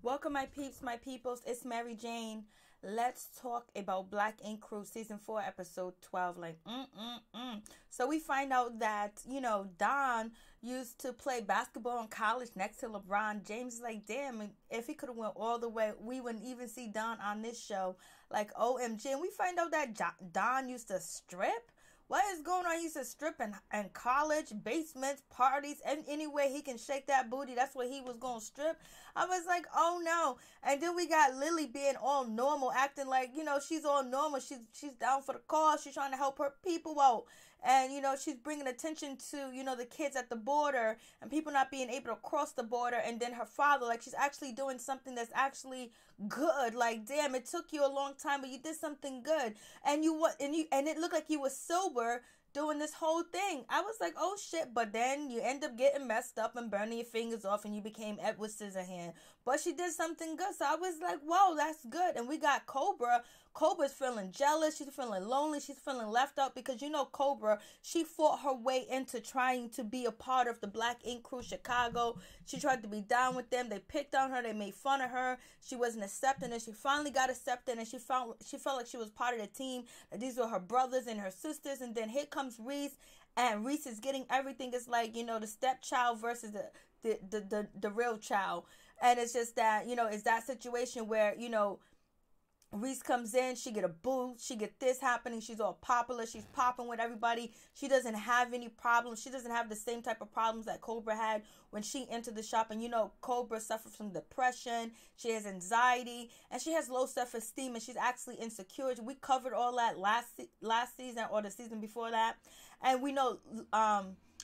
Welcome, my peeps, my peoples. It's Mary Jane. Let's talk about Black Ink Crew season 4, episode 12. So we find out that, Don used to play basketball in college next to LeBron James. Is like, damn, if he could have went all the way, we wouldn't even see Don on this show. Like, OMG. And we find out that Don used to strip. What is going on? He used to strip in college, basements, parties, and anywhere he can shake that booty, that's where he was going to strip. I was like, oh no. And then we got Lily being all normal, acting like, she's all normal. She's down for the cause. She's trying to help her people out. And, she's bringing attention to, the kids at the border and people not being able to cross the border. And then her father, like, she's actually doing something that's actually good. Like, damn, it took you a long time, but you did something good. And it looked like you were sober doing this whole thing. I was like, oh shit, but then you end up getting messed up and burning your fingers off and you became Edward Scissorhand. But she did something good, so I was like, whoa, that's good. And we got Cobra. Cobra's feeling jealous, she's feeling lonely, she's feeling left out because Cobra, she fought her way into trying to be a part of the Black Ink Crew Chicago. She tried to be down with them, they picked on her, they made fun of her, she wasn't accepted, and she finally got accepted, and she felt like she was part of the team, that these were her brothers and her sisters. And then here comes Reese, and Reese is getting everything. It's like, the stepchild versus the real child. And it's just that, it's that situation where, Reese comes in, she get a boo, she get this happening, she's all popular, she's popping with everybody, she doesn't have any problems, she doesn't have the same type of problems that Cobra had when she entered the shop. And Cobra suffers from depression, she has anxiety, and she has low self-esteem, and she's actually insecure. We covered all that last season or the season before that. And we know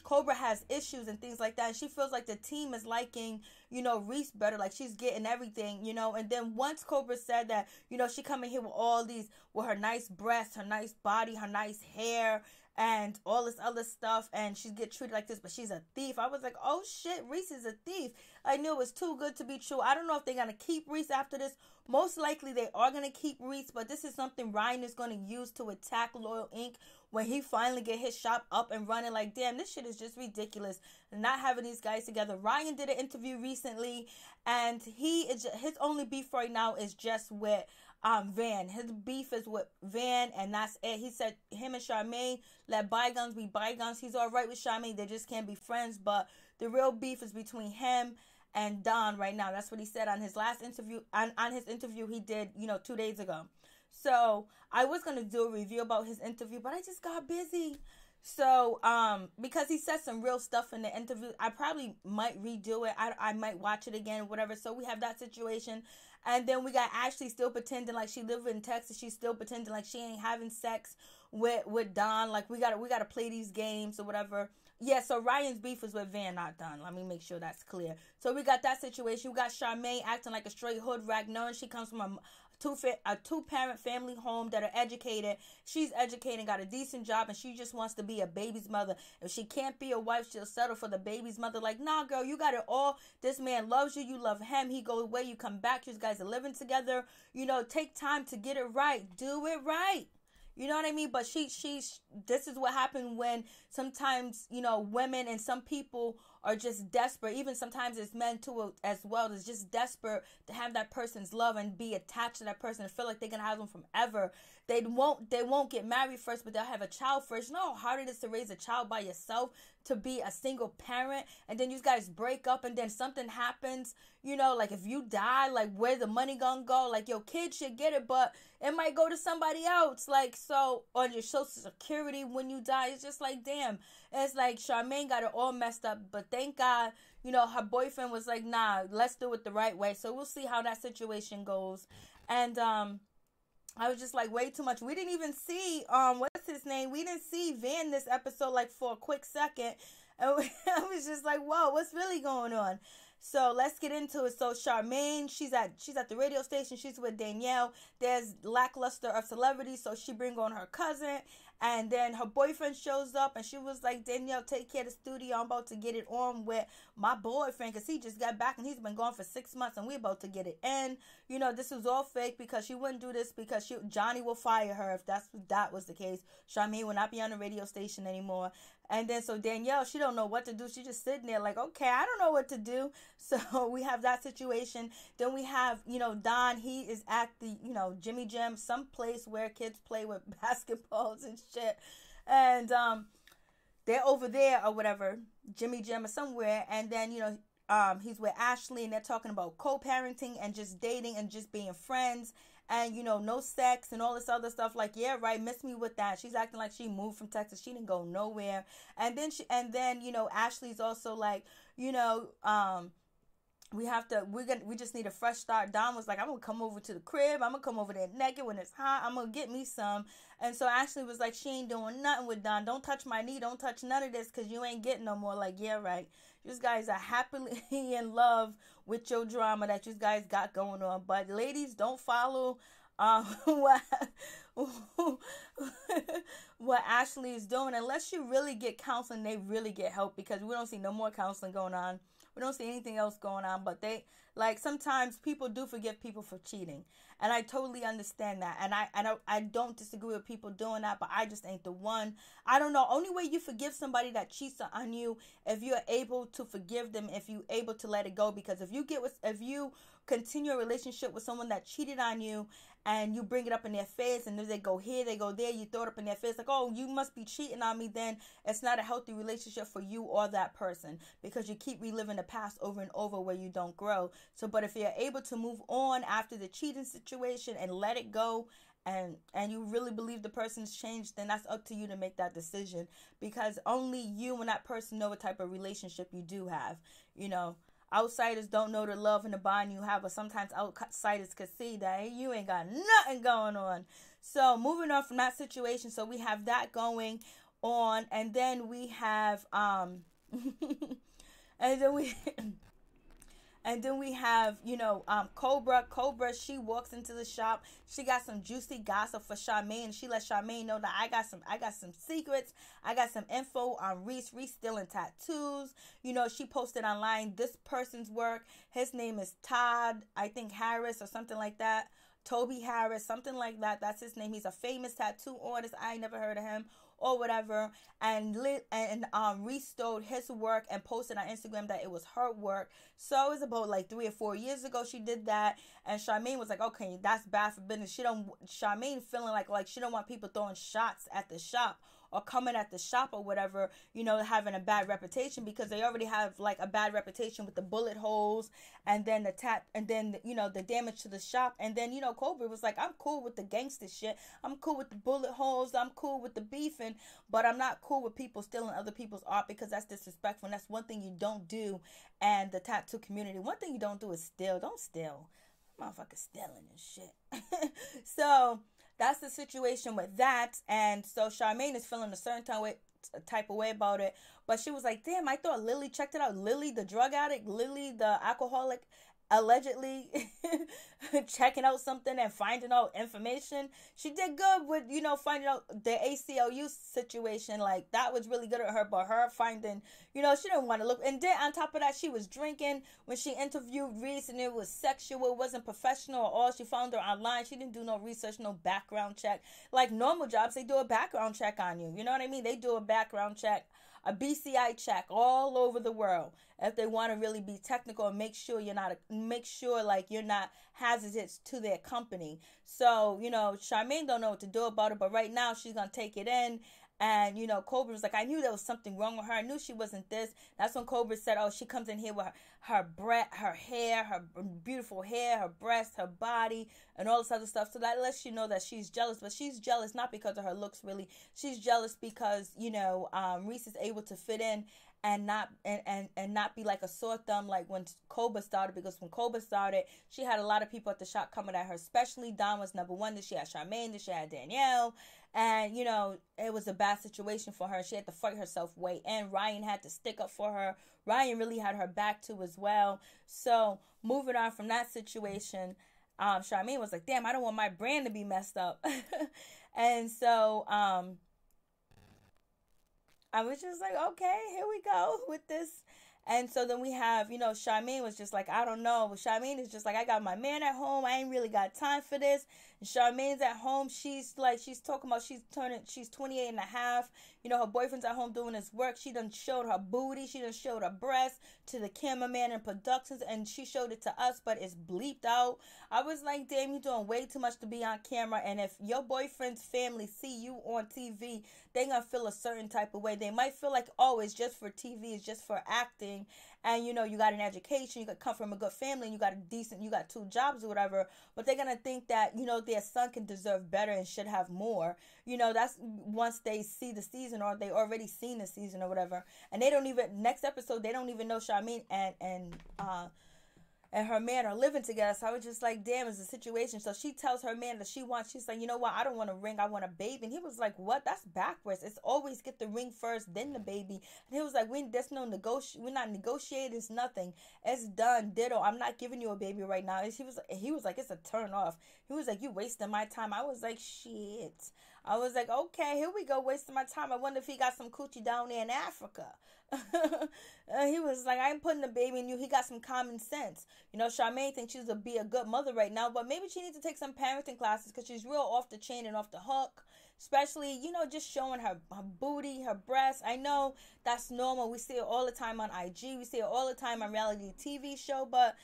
Cobra has issues and things like that, and she feels like the team is liking, Reese better, like she's getting everything, and then once Cobra said that, she come in here with all these, with her nice breasts, her nice body, her nice hair, and all this other stuff, and she get treated like this, but she's a thief. I was like, oh shit, Reese is a thief. I knew it was too good to be true. I don't know if they're going to keep Reese after this. Most likely they are going to keep Reese, but this is something Ryan is going to use to attack Loyal Inc. when he finally get his shop up and running. Like, damn, this shit is just ridiculous, not having these guys together. Ryan did an interview recently, and his only beef right now is just with Van. His beef is with Van, and that's it. He said him and Charmaine, let bygones be bygones. He's all right with Charmaine, they just can't be friends, but the real beef is between him and Don right now. That's what he said on his last interview, on his interview he did 2 days ago. So I was going to do a review about his interview, but I just got busy. So, because he said some real stuff in the interview, I probably might redo it. I might watch it again, whatever. So we have that situation. And then we got Ashley still pretending like she live in Texas. She's still pretending like she ain't having sex with Don. Like, we gotta play these games or whatever. Yeah, so Ryan's beef is with Van, not Don. Let me make sure that's clear. So we got that situation. We got Charmaine acting like a straight hood rat, knowing she comes from a two-parent family home that are educated. She's educated, got a decent job, and she just wants to be a baby's mother. If she can't be a wife, she'll settle for the baby's mother. Like, nah, girl, you got it all. This man loves you. You love him. He goes away. You come back. You guys are living together. Take time to get it right. Do it right. You know what I mean? But this is what happened when sometimes, women and some people are just desperate. Even sometimes it's men too as well. They're just desperate to have that person's love and be attached to that person and feel like they're going to have them forever. They won't get married first, but they'll have a child first. You know how hard it is to raise a child by yourself, to be a single parent, and then you guys break up, and then something happens, like if you die, like where the money gonna go? Like, your kid should get it, but it might go to somebody else. Like, so on your social security when you die, it's just like, damn. And it's like Charmaine got it all messed up, but thank God, her boyfriend was like, nah, let's do it the right way. So we'll see how that situation goes. And I was just like, way too much. We didn't even see, what's his name? We didn't see Van this episode, like, for a quick second. And I was just like, whoa, what's really going on? So let's get into it. So Charmaine, she's at the radio station. She's with Danielle. There's lackluster of celebrities, so she bring on her cousin. And then her boyfriend shows up, and she was like, Danielle, take care of the studio. I'm about to get it on with my boyfriend, because he just got back and he's been gone for 6 months, and we're about to get it in. You know, this was all fake, because she wouldn't do this, because Johnny will fire her if that was the case. Charmaine will not be on the radio station anymore. And then so Danielle, she don't know what to do. She just sitting there like, okay, I don't know what to do. So we have that situation. Then we have, you know, Don. He is at the, you know, Jimmy Jam, some place where kids play with basketballs and shit. And they're over there or whatever, Jimmy Jam or somewhere. And then, you know, he's with Ashley, and they're talking about co-parenting and just dating and just being friends. And, you know, no sex and all this other stuff. Like, yeah, right, miss me with that. She's acting like she moved from Texas. She didn't go nowhere. And then, you know, Ashley's also like, you know, we just need a fresh start. Don was like, I'm going to come over to the crib. I'm going to come over there naked when it's hot. I'm going to get me some. And so Ashley was like, she ain't doing nothing with Don. Don't touch my knee. Don't touch none of this, because you ain't getting no more. Like, yeah, right. You guys are happily in love with your drama that you guys got going on. But ladies, don't follow what Ashley is doing unless you really get counseling. They really get help, because we don't see no more counseling going on. We don't see anything else going on. But they, like, sometimes people do forgive people for cheating, and I totally understand that. And I don't disagree with people doing that, but I just ain't the one. I don't know. Only way you forgive somebody that cheats on you, if you're able to forgive them, if you're able to let it go. Because if you continue a relationship with someone that cheated on you, and you bring it up in their face, and they go here, they go there, you throw it up in their face like, oh, you must be cheating on me, then it's not a healthy relationship for you or that person, because you keep reliving the past over and over where you don't grow. So, but if you're able to move on after the cheating situation and let it go, and you really believe the person's changed, then that's up to you to make that decision, because only you and that person know what type of relationship you do have. You know, outsiders don't know the love and the bond you have, but sometimes outsiders could see that, hey, you ain't got nothing going on. So moving on from that situation, so we have that going on, and then we have and then we have, you know, Cobra, she walks into the shop. She got some juicy gossip for Charmaine. She let Charmaine know that I got some secrets. I got some info on Reese. Reese stealing tattoos. You know, she posted online this person's work. His name is Todd, I think Harris or something like that. Toby Harris, something like that. That's his name. He's a famous tattoo artist. I ain't never heard of him or whatever. And Reese stole his work and posted on Instagram that it was her work. So it was about like 3 or 4 years ago she did that. And Charmaine was like, okay, that's bad for business. Charmaine feeling like she don't want people throwing shots at the shop or coming at the shop or whatever, you know, having a bad reputation, because they already have like a bad reputation with the bullet holes, and then you know, the damage to the shop. And then, you know, Cobra was like, I'm cool with the gangster shit. I'm cool with the bullet holes. I'm cool with the beefing, but I'm not cool with people stealing other people's art, because that's disrespectful. And that's one thing you don't do. And the tattoo community, one thing you don't do is steal. Don't steal. Motherfucker stealing and shit. So that's the situation with that. And so Charmaine is feeling a certain type of way about it. But she was like, damn, I thought Lily checked it out. Lily, the drug addict, Lily, the alcoholic, allegedly checking out something and finding out information. She did good with, you know, finding out the ACLU situation. Like, that was really good at her. But her finding, you know, she didn't want to look. And then on top of that, she was drinking when she interviewed Reese, and it was sexual. It wasn't professional at all. She found her online. She didn't do no research, no background check. Like normal jobs, they do a background check on you. You know what I mean? They do a background check, a BCI check all over the world, if they want to really be technical and make sure you're not hazardous to their company. So, you know, Charmaine don't know what to do about it, but right now she's gonna take it in. And, you know, Cobra was like, I knew there was something wrong with her. I knew she wasn't this. That's when Cobra said, oh, she comes in here with her hair, her beautiful hair, her breasts, her body, and all this other stuff. So that lets you know that she's jealous. But she's jealous not because of her looks, really. She's jealous because, you know, Reese is able to fit in and not be like a sore thumb like when Cobra started. Because when Cobra started, she had a lot of people at the shop coming at her, especially Don was number one. Then she had Charmaine, then she had Danielle. And, you know, it was a bad situation for her. She had to fight herself way in. Ryan had to stick up for her. Ryan really had her back too as well. So moving on from that situation, Charmaine was like, damn, I don't want my brand to be messed up. And so I was just like, okay, here we go with this. And so then we have, Charmaine was just like, I don't know. Charmaine is just like, I got my man at home. I ain't really got time for this. And Charmaine's at home. She's like, she's talking about she's 28 and a half. Her boyfriend's at home doing his work. She done showed her booty. She done showed her breasts to the cameraman and productions. And she showed it to us, but it's bleeped out. I was like, damn, you're doing way too much to be on camera. And if your boyfriend's family see you on TV, they gonna feel a certain type of way. They might feel like, oh, it's just for TV, it's just for acting, and you got an education, you could come from a good family, and you got 2 jobs or whatever, but they're gonna think that, their son can deserve better and should have more. That's once they see the season, or they already seen the season or whatever, and they don't even, next episode, they don't even know Charmaine and her man are living together. So I was just like, damn, it's a situation. So she tells her man that she's like, you know what, I don't want a ring, I want a baby. And he was like, what? That's backwards. It's always get the ring first, then the baby. And he was like, we're not negotiating, it's nothing. It's done, ditto. I'm not giving you a baby right now. He was like, it's a turn off. He was like, you wasting my time. I was like, shit. I was like, okay, here we go, wasting my time. I wonder if he got some coochie down there in Africa. He was like, I ain't putting the baby in you. He got some common sense. Charmaine thinks she's be a good mother right now, but maybe she needs to take some parenting classes, because she's real off the chain and off the hook. Especially, just showing her booty, her breasts. I know that's normal. We see it all the time on IG. We see it all the time on reality TV show. But,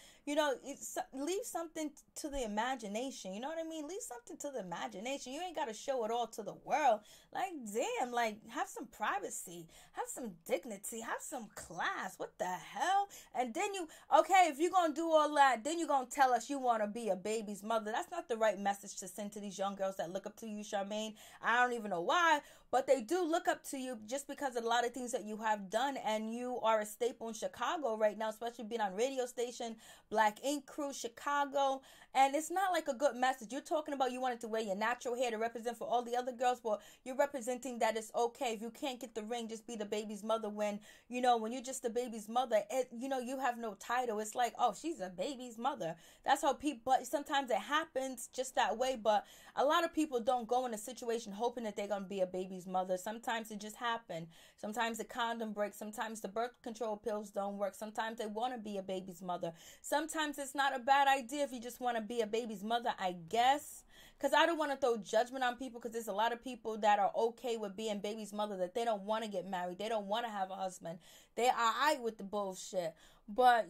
leave something to the imagination. You know what I mean? Leave something to the imagination. You ain't got to show it all to the world. Like, damn, have some privacy. Have some dignity. Have some class. What the hell? And then if you're going to do all that, then you're going to tell us you want to be a baby's mother. That's not the right message to send to these young girls that look up to you, Charmaine. I don't even know why, but they do look up to you just because of a lot of things that you have done, and you are a staple in Chicago right now, especially being on radio station, Black Ink Crew, Chicago, and it's not like a good message. You're talking about you wanted to wear your natural hair to represent for all the other girls, but you're representing that it's okay. If you can't get the ring, just be the baby's mother. When you're just the baby's mother, you have no title. It's like, oh, she's a baby's mother. That's how people, but sometimes it happens just that way, but a lot of people don't go in a situation hoping that they're going to be a baby's mother. Sometimes it just happens. Sometimes the condom breaks. Sometimes the birth control pills don't work. Sometimes they want to be a baby's mother. Sometimes it's not a bad idea if you just want to be a baby's mother, I guess. Because I don't want to throw judgment on people, because there's a lot of people that are okay with being baby's mother, that they don't want to get married. They don't want to have a husband. They are alright with the bullshit. But,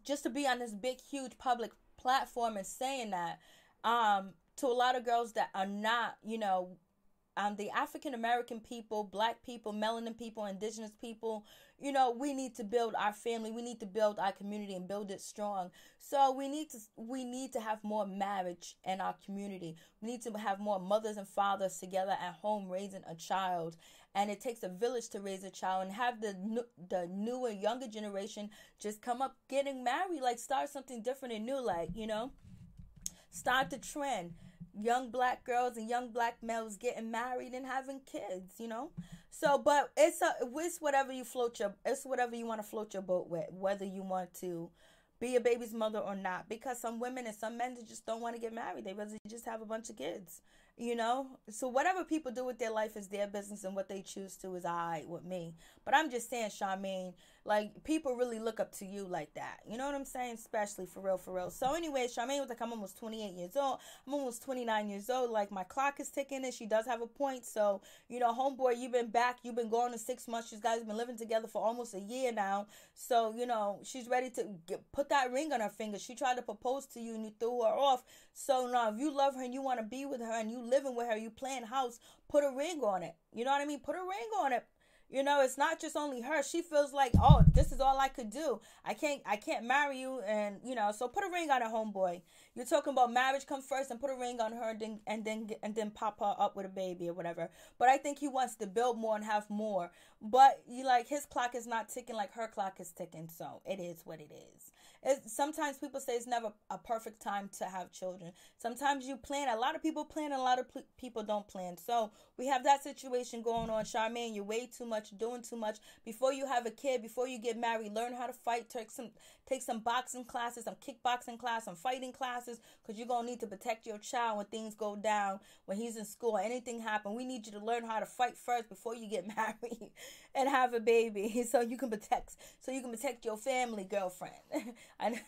just to be on this big, huge public platform and saying that, to a lot of girls that are not, the African American people, Black people, melanin people, indigenous people, we need to build our family. We need to build our community and build it strong. So we need to have more marriage in our community. We need to have more mothers and fathers together at home raising a child. And it takes a village to raise a child, and have the newer, younger generation just come up getting married, start something different and new, start the trend. Young Black girls and young Black males getting married and having kids, So, but it's whatever it's whatever you want to float your boat with, whether you want to be a baby's mother or not. Because some women and some men just don't want to get married. They rather just have a bunch of kids, So whatever people do with their life is their business, and what they choose to is all right with me. But I'm just saying, Charmaine, people really look up to you like that. You know what I'm saying? Especially for real. So anyway, Charmaine was like, I'm almost 28 years old. I'm almost 29 years old. My clock is ticking, and she does have a point. So, homeboy, you've been back. You've been going to 6 months. You guys have been living together for almost a year now. So, she's ready to put that ring on her finger. She tried to propose to you, and you threw her off. So now, if you love her and you want to be with her and you living with her, you playing house, put a ring on it. You know what I mean? Put a ring on it. It's not just only her. She feels like, oh, this is all I could do. I can't marry you, and so put a ring on her, homeboy. You're talking about marriage come first, and put a ring on her, and then pop her up with a baby or whatever. But I think he wants to build more and have more. But his clock is not ticking like her clock is ticking, so it is what it is. Sometimes people say it's never a perfect time to have children. Sometimes you plan. A lot of people plan, and a lot of people don't plan. So we have that situation going on. Charmaine, you're way too much, doing too much. Before you have a kid, before you get married, learn how to fight. Take some boxing classes, some kickboxing class, some fighting classes, because you're going to need to protect your child when things go down, when he's in school, anything happen. We need you to learn how to fight first before you get married and have a baby, so you can protect your family, girlfriend. And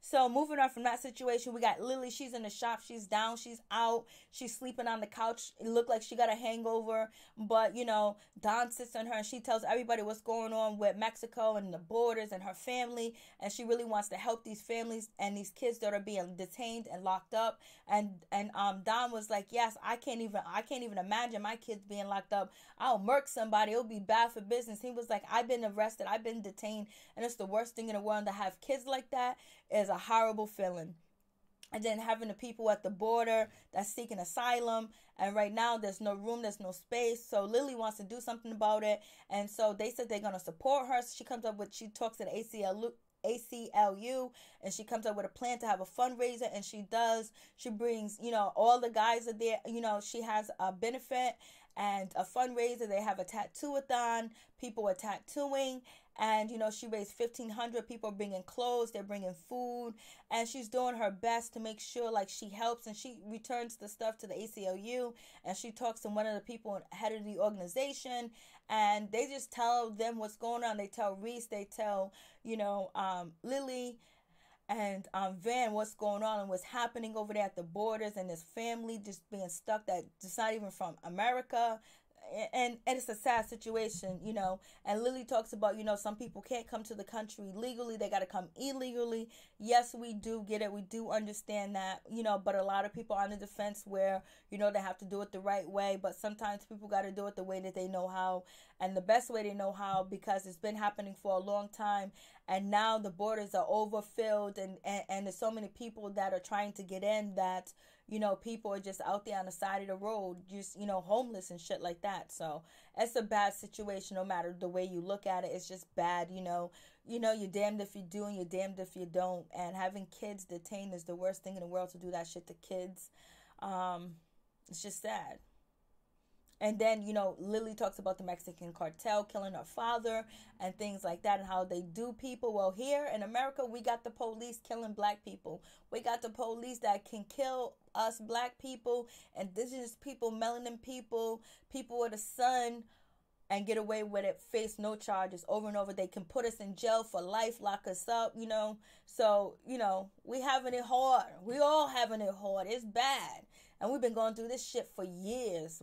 so moving on from that situation, we got Lily. She's in the shop. She's down. She's out. She's sleeping on the couch. It looked like she got a hangover, but Don sits on her and she tells everybody what's going on with Mexico and the borders and her family, and she really wants to help these families and these kids that are being detained and locked up. And Don was like, yes, I can't even imagine my kids being locked up. I'll murk somebody. It'll be bad for business. He was like, I've been arrested. I've been detained, and it's the worst thing in the world. To have kids like that is a horrible feeling. And then having the people at the border that's seeking asylum, and right now there's no room, there's no space. So Lily wants to do something about it, and so they said they're gonna support her. So she talks to the ACLU, and she comes up with a plan to have a fundraiser, and she brings all the guys are there. She has a benefit and a fundraiser. They have a tattoo-a-thon. People are tattooing, and she raised $1,500. People are bringing clothes, they're bringing food, and she's doing her best to make sure like she helps, and she returns the stuff to the ACLU, and she talks to one of the people head of the organization, and they just tell them what's going on. They tell Reese, they tell Lily and Van what's going on and what's happening over there at the borders, and this family just being stuck that just not even from America. And it's a sad situation, and Lily talks about, some people can't come to the country legally. They got to come illegally. Yes, we do get it. We do understand that, but a lot of people are on the defense where, they have to do it the right way. But sometimes people got to do it the way that they know how, and the best way they know how, because it's been happening for a long time. And now the borders are overfilled, and there's so many people that are trying to get in that, people are just out there on the side of the road, just, homeless and shit like that. So it's a bad situation no matter the way you look at it. It's just bad, you're damned if you do and you're damned if you don't. And having kids detained is the worst thing in the world, to do that shit to kids. It's just sad. And then, Lily talks about the Mexican cartel killing her father and things like that, and how they do people. Well, here in America, we got the police killing black people. We got the police that can kill us black people, indigenous people, melanin people, people with a son, and get away with it, face no charges over and over. They can put us in jail for life, lock us up, So, we having it hard. We all having it hard. It's bad. And we've been going through this shit for years.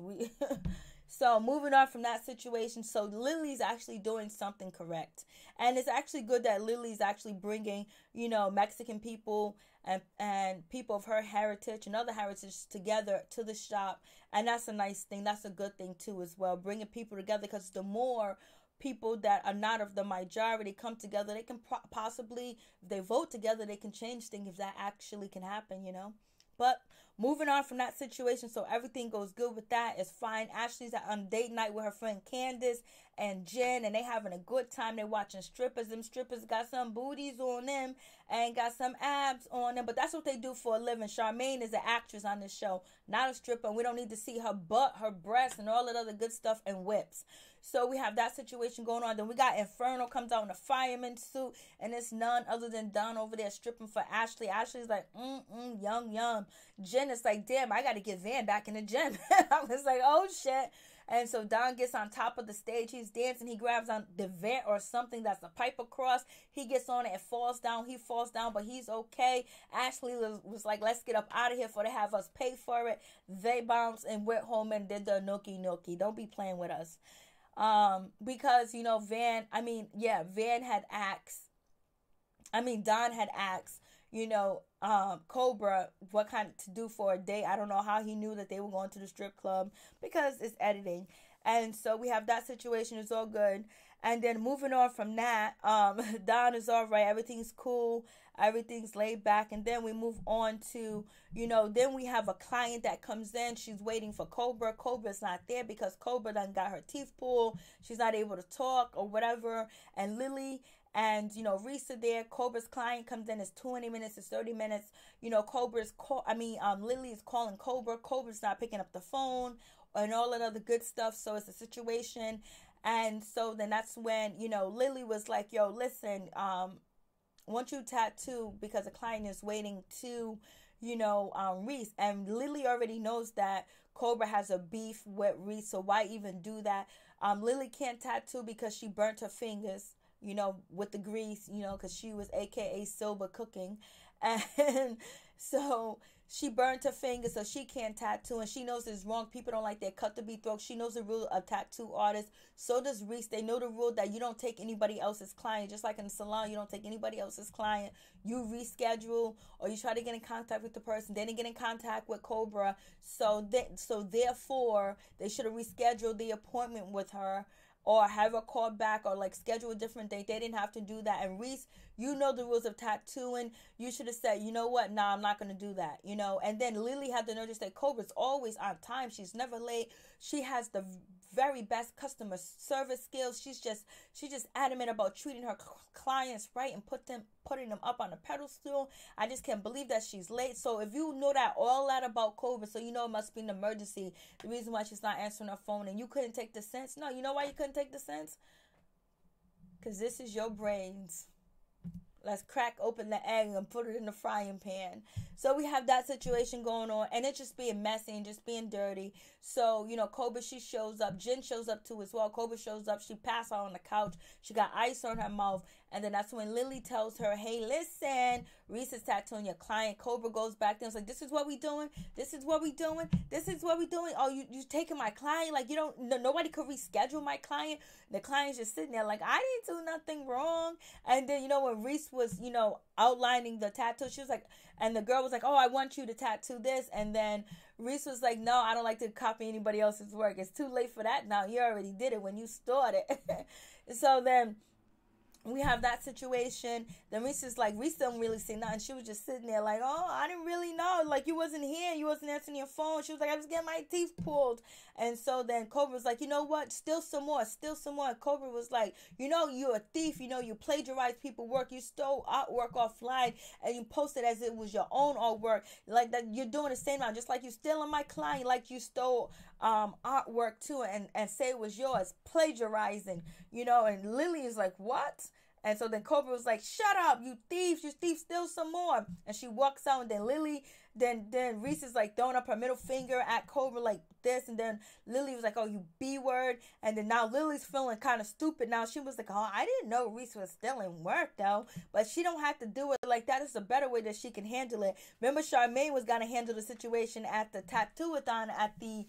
So moving on from that situation. So Lily's actually doing something correct. And it's actually good that Lily's actually bringing, Mexican people and people of her heritage and other heritage together to the shop. And that's a nice thing. That's a good thing too as well. Bringing people together, because the more people that are not of the majority come together, they can possibly, if they vote together, they can change things, if that actually can happen, But moving on from that situation, so everything goes good with that. It's fine. Ashley's on date night with her friend Candace and Jen, and they having a good time. They watching strippers. Them strippers got some booties on them and got some abs on them, but that's what they do for a living. Charmaine is an actress on this show, not a stripper, and we don't need to see her butt, her breasts, and all that other good stuff and whips. So we have that situation going on. Then we got Inferno comes out in a fireman suit, and it's none other than Don over there stripping for Ashley. Ashley's like, yum. Jen is like, damn, I got to get Van back in the gym. I was like, oh shit. And so Don gets on top of the stage. He's dancing. He grabs on the vent or something that's a pipe across. He gets on it and falls down. He falls down, but he's okay. Ashley was like, let's get up out of here before they have us pay for it. They bounced and went home and did the nookie. Don't be playing with us. Because, Van had asked, Don had asked, Cobra what kind to do for a date. I don't know how he knew that they were going to the strip club, because it's editing. And so we have that situation. It's all good. And then moving on from that, Don is all right. Everything's cool. Everything's laid back. And then we move on to, then we have a client that comes in. She's waiting for Cobra. Cobra's not there because Cobra done got her teeth pulled. She's not able to talk or whatever. And Lily And, you know, Reese is there. Cobra's client comes in. It's 20 minutes. It's 30 minutes. You know, Lily is calling Cobra. Cobra's not picking up the phone and all that other good stuff. So it's a situation. And so then that's when, you know, Lily was like, yo, listen, want you tattoo because a client is waiting to, you know, Reese. And Lily already knows that Cobra has a beef with Reese. So why even do that? Lily can't tattoo because she burnt her fingers, you know, with the grease, you know, because she was AKA Silver Cooking. And so she burnt her fingers, so she can't tattoo. And she knows it's wrong. People don't like their cut to be throat. She knows the rule of tattoo artists. So does Reese. They know the rule that you don't take anybody else's client. Just like in the salon, you don't take anybody else's client. You reschedule or you try to get in contact with the person. They didn't get in contact with Cobra. So therefore, they should have rescheduled the appointment with her, or have her call back, or like schedule a different date. They didn't have to do that. And Reese, you know the rules of tattooing. You should have said, you know what? Nah, I'm not going to do that, you know. And then Lily had the nerve to say, Cobra's always on time. She's never late. She has the very best customer service skills. She's just adamant about treating her clients right and putting them up on a pedestal. I just can't believe that she's late. So if you know all that about Cobra, so you know it must be an emergency. The reason why she's not answering her phone, and you couldn't take the sense. No, you know why you couldn't take the sense? Because this is your brains. Let's crack open the egg and put it in the frying pan. So we have that situation going on, and it's just being messy and just being dirty. So, you know, Cobra, she shows up. Jen shows up too as well. Cobra shows up. She passed out on the couch. She got ice on her mouth. And then that's when Lily tells her, hey, listen, Reese is tattooing your client. Cobra goes back there and is like, this is what we doing? This is what we doing? This is what we doing? Oh, you taking my client? Like, nobody could reschedule my client. The client's just sitting there like, I didn't do nothing wrong. And then, you know, when Reese was, you know, outlining the tattoo, she was like, and the girl was like, oh, I want you to tattoo this. And then Reese was like, no, I don't like to copy anybody else's work. It's too late for that now. You already did it when you started. So then we have that situation. Then Reese is like, Reese don't really say nothing. She was just sitting there like, oh, I didn't really know. Like, you wasn't here. You wasn't answering your phone. She was like, I was getting my teeth pulled. And so then Cobra was like, you know what? Still some more. And Cobra was like, you know, you're a thief. You know, you plagiarize people's work. You stole artwork offline and you posted as it was your own artwork. Like that, you're doing the same now. Just like you stealing my client, like you stole artwork too and say it was yours. Plagiarizing, you know. And Lily is like, what? And so then Cobra was like, shut up, you thieves, steal some more. And she walks out, and then Lily, then Reese is like throwing up her middle finger at Cobra like this. And then Lily was like, oh, you B-word. And then now Lily's feeling kind of stupid. Now she was like, oh, I didn't know Reese was stealing work though. But she don't have to do it like that. It's a better way that she can handle it. Remember, Charmaine was going to handle the situation at the tattoo-a-thon at the,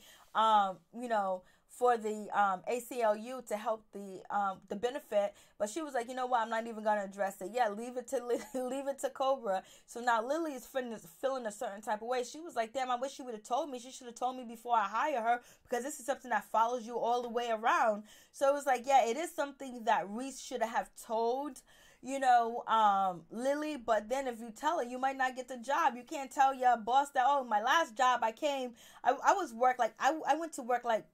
you know, for the ACLU to help the benefit, but she was like, you know what, I'm not even gonna address it. Yeah, leave it to Cobra. So now Lily is feeling a certain type of way. She was like, damn, I wish she would have told me. She should have told me before I hire her, because this is something that follows you all the way around. So it was like, yeah, it is something that Reese should have told, you know, Lily. But then if you tell her, you might not get the job. You can't tell your boss that, oh, my last job I went to work like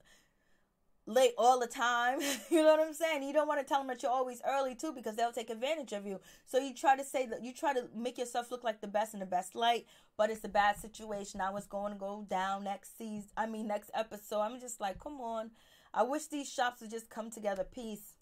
late all the time. You know what I'm saying? You don't want to tell them that you're always early too, because they'll take advantage of you. So you try to say that, you try to make yourself look like the best in the best light, but it's a bad situation. Now it's going to go down next episode. I'm just like, come on. I wish these shops would just come together. Peace.